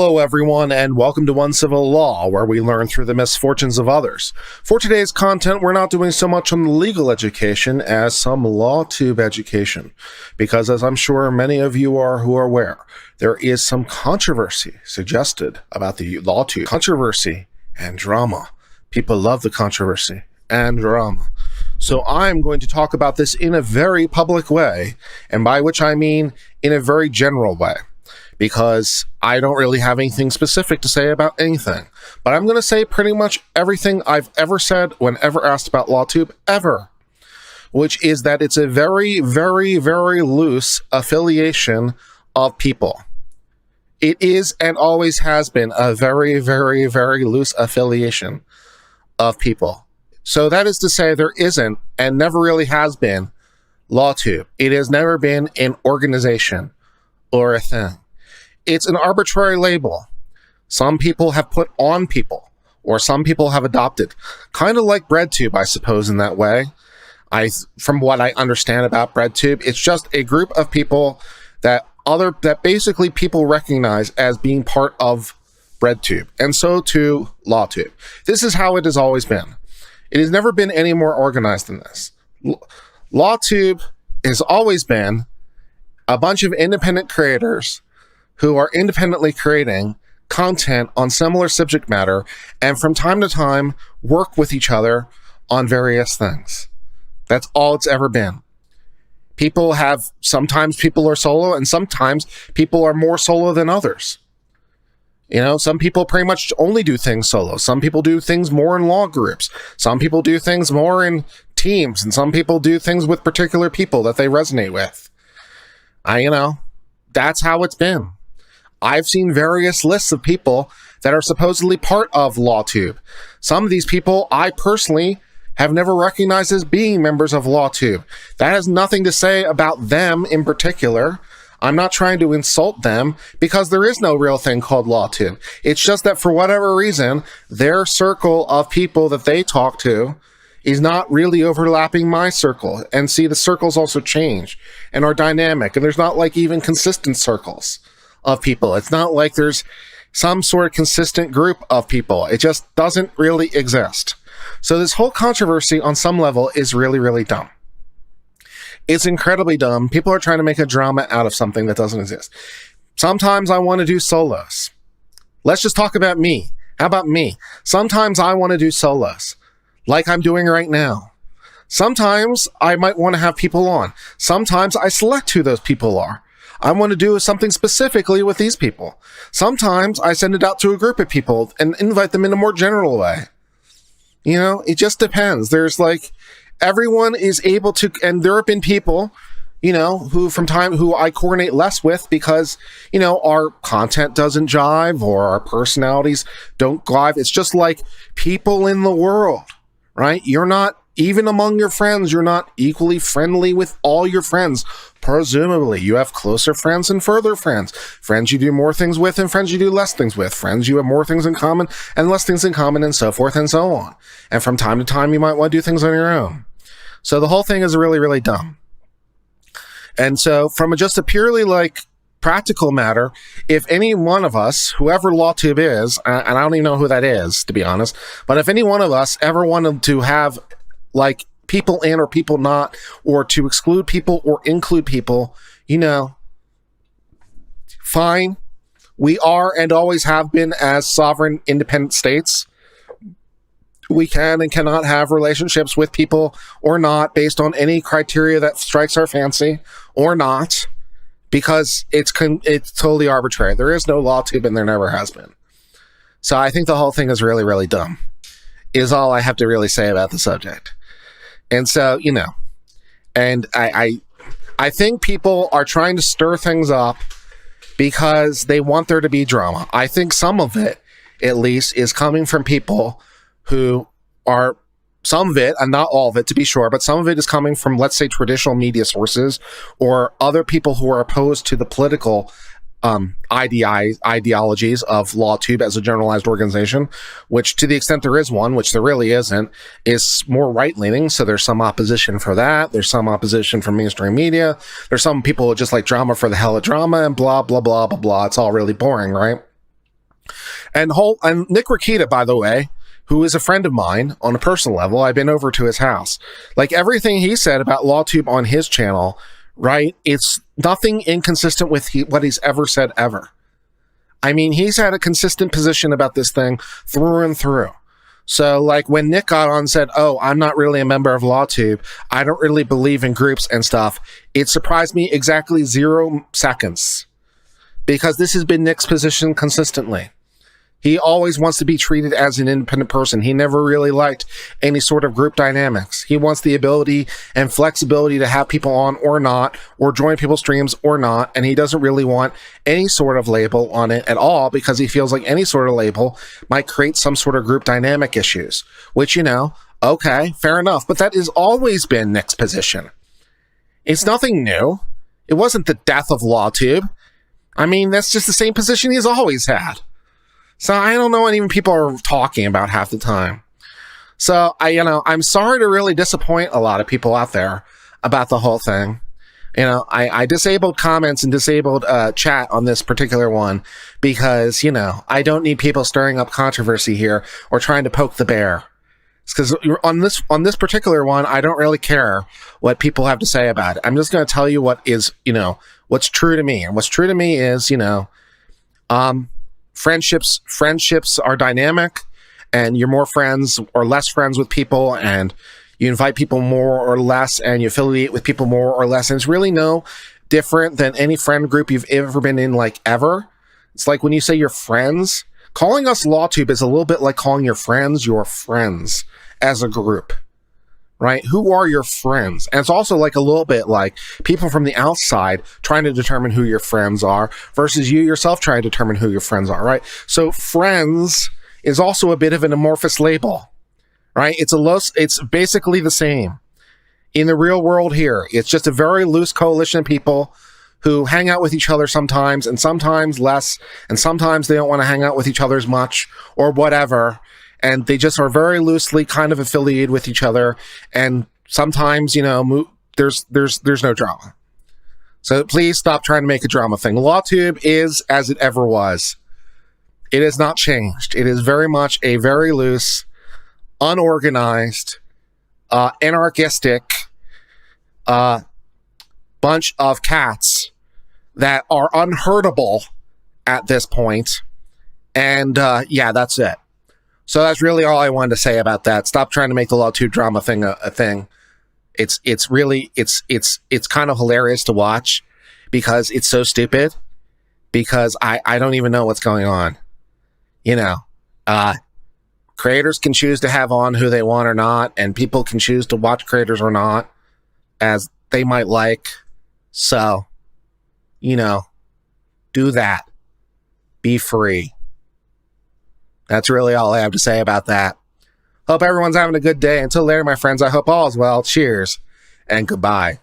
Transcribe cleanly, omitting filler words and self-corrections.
Hello everyone, and welcome to Uncivil Law, where we learn through the misfortunes of others. For today's content, we're not doing so much on the legal education as some Lawtube education, because as I'm sure many of you are who are aware, there is some controversy suggested about the Lawtube. Controversy and drama. People love the controversy and drama. So I'm going to talk about this in a very public way, and by which I mean in a very general way, because I don't really have anything specific to say about anything. But I'm going to say pretty much everything I've ever said whenever asked about Lawtube, ever. Which is that it's a very, very, very loose affiliation of people. It is and always has been a very, very, very loose affiliation of people. So that is to say there isn't, and never really has been, Lawtube. It has never been an organization or a thing. It's an arbitrary label some people have put on people, or some people have adopted. Kind of like BreadTube, I suppose, in that way. From what I understand about BreadTube, it's just a group of people that basically people recognize as being part of BreadTube, and so too Lawtube. This is how it has always been. It has never been any more organized than this. Lawtube has always been a bunch of independent creators who are independently creating content on similar subject matter, and from time to time work with each other on various things. That's all it's ever been. Sometimes people are solo, and sometimes people are more solo than others. You know, some people pretty much only do things solo. Some people do things more in law groups. Some people do things more in teams, and some people do things with particular people that they resonate with. That's how it's been. I've seen various lists of people that are supposedly part of Lawtube. Some of these people I personally have never recognized as being members of Lawtube. That has nothing to say about them in particular. I'm not trying to insult them, because there is no real thing called Lawtube. It's just that for whatever reason, their circle of people that they talk to is not really overlapping my circle. And see, the circles also change and are dynamic, and there's not like even consistent circles of people. It's not like there's some sort of consistent group of people. It just doesn't really exist. So this whole controversy on some level is really, really dumb. It's incredibly dumb. People are trying to make a drama out of something that doesn't exist. Sometimes I want to do solos. Let's just talk about me. How about me? Sometimes I want to do solos, like I'm doing right now. Sometimes I might want to have people on. Sometimes I select who those people are. I want to do something specifically with these people. Sometimes I send it out to a group of people and invite them in a more general way. You know, it just depends. There's everyone is able to, and there have been people, who I coordinate less with because, our content doesn't jive or our personalities don't jive. It's just like people in the world, right? You're not, even among your friends, you're not equally friendly with all your friends. Presumably, you have closer friends and further friends. Friends you do more things with and friends you do less things with. Friends you have more things in common and less things in common, and so forth and so on. And from time to time, you might want to do things on your own. So the whole thing is really, really dumb. And so from just a purely practical matter, if any one of us, whoever Lawtube is, and I don't even know who that is, to be honest, but if any one of us ever wanted to have people in or people not, or to exclude people or include people, fine. We are and always have been as sovereign, independent states. We can and cannot have relationships with people or not based on any criteria that strikes our fancy or not, because it's totally arbitrary. There is no Lawtube, and there never has been. So I think the whole thing is really, really dumb, is all I have to really say about the subject. And so, and I think people are trying to stir things up because they want there to be drama. I think some of it, at least, is coming from people who are, some of it, and not all of it to be sure, but some of it is coming from, let's say, traditional media sources or other people who are opposed to the political ideologies of Lawtube as a generalized organization, which, to the extent there is one, which there really isn't, is more right-leaning. So there's some opposition for that. There's some opposition from mainstream media. There's some people who just like drama for the hell of drama and blah, blah, blah, blah, blah. It's all really boring, right? And Nick Rakita, by the way, who is a friend of mine on a personal level, I've been over to his house. Like, everything he said about Lawtube on his channel, right? It's nothing inconsistent with what he's ever said ever. I mean, he's had a consistent position about this thing through and through. So, like, when Nick got on and said, oh, I'm not really a member of Lawtube, I don't really believe in groups and stuff, it surprised me exactly 0 seconds. Because this has been Nick's position consistently. He always wants to be treated as an independent person. He never really liked any sort of group dynamics. He wants the ability and flexibility to have people on or not, or join people's streams or not, and he doesn't really want any sort of label on it at all, because he feels like any sort of label might create some sort of group dynamic issues, which, you know, okay, fair enough, but that has always been Nick's position. It's nothing new. It wasn't the death of Lawtube. I mean, that's just the same position he's always had. So I don't know what even people are talking about half the time. So I'm sorry to really disappoint a lot of people out there about the whole thing. I disabled comments and disabled chat on this particular one because, I don't need people stirring up controversy here or trying to poke the bear. It's because on this particular one, I don't really care what people have to say about it. I'm just going to tell you what is, what's true to me. And what's true to me is, friendships are dynamic, and you're more friends or less friends with people, and you invite people more or less, and you affiliate with people more or less. And it's really no different than any friend group you've ever been in, like, ever. It's like when you say you're friends, calling us Lawtube is a little bit like calling your friends as a group, right? Who are your friends? And it's also like a little bit like people from the outside trying to determine who your friends are versus you yourself trying to determine who your friends are, right? So friends is also a bit of an amorphous label, right? It's basically the same. In the real world here, it's just a very loose coalition of people who hang out with each other sometimes and sometimes less, and sometimes they don't want to hang out with each other as much or whatever. And they just are very loosely kind of affiliated with each other. And sometimes, there's no drama. So please stop trying to make a drama thing. Lawtube is as it ever was. It has not changed. It is very much a very loose, unorganized, anarchistic bunch of cats that are unhurtable at this point. And yeah, that's it. So that's really all I wanted to say about that. Stop trying to make the Lawtube drama thing a thing. It's kind of hilarious to watch because it's so stupid, because I don't even know what's going on. Creators can choose to have on who they want or not, and people can choose to watch creators or not as they might like. So, do that. Be free. That's really all I have to say about that. Hope everyone's having a good day. Until later, my friends, I hope all is well. Cheers and goodbye.